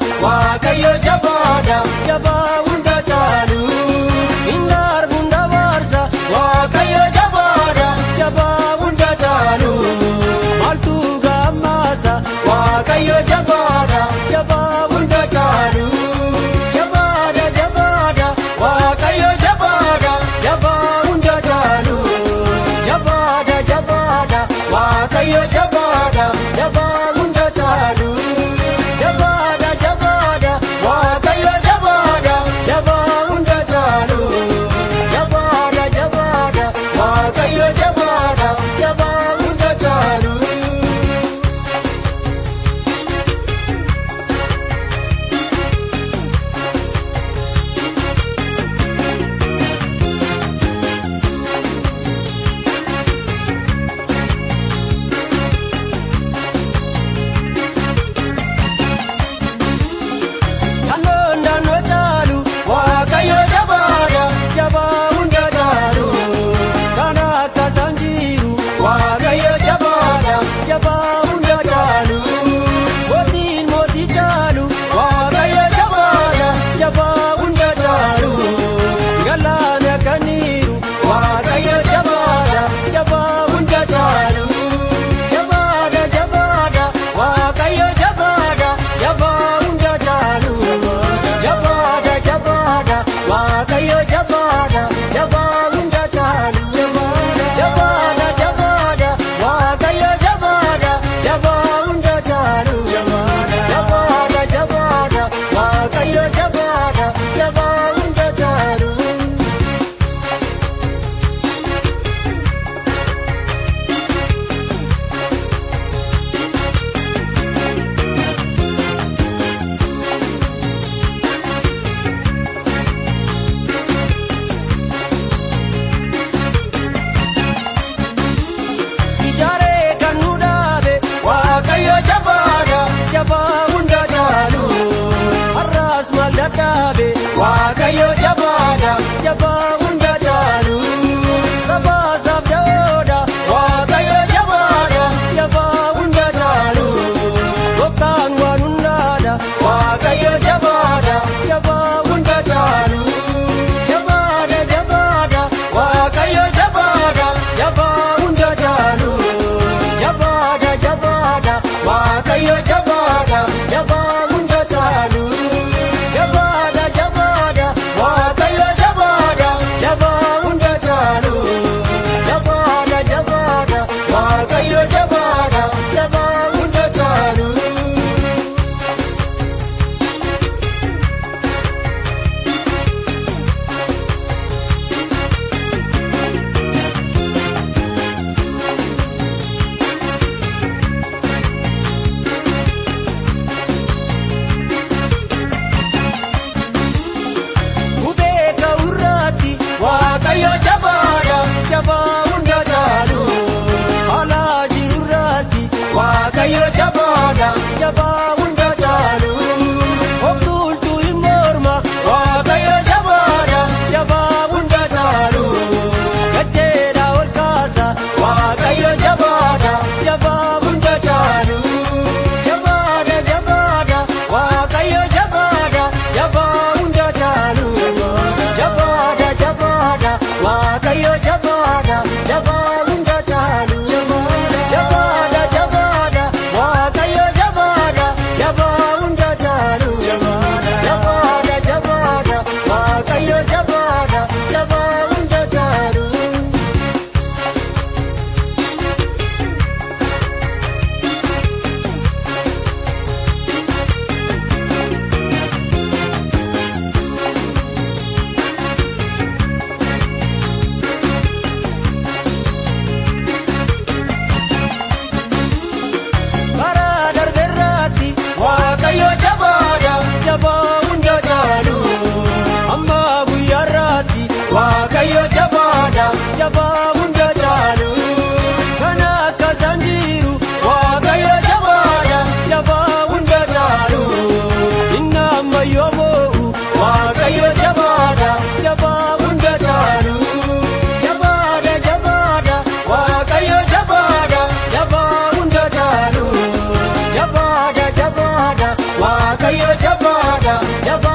jabada Waaqayyo jabada jabaa hunda caalu Innar hunda barsa Waaqayyo jabada jabaa hunda caalu Maltu gammasa Waaqayyo jabada jabaa hunda caalu Jabada jabada Waaqayyo jabada jabaa hunda caalu Jabada jabada Waaqayyo jabada jabaa hunda caalu Jabada jabada Waaqayyo jabada jabaa hunda caalu Jabada jabada Waaqayyo jabada jabaa hunda caalu Waaqayyo jabada jabaa hunda caalu Saba sabdooda Waaqayyo jabada jabaa hunda caalu Gooftaan waan hundaadha Waaqayyo jabada jabaa hunda caalu Jabada jabada Waaqayyo jabada jabaa hunda caalu Jabada jabada Waaqayyo jabada jabaa hunda caalu Jabada jabada Waaqayyo jabada jabaadha.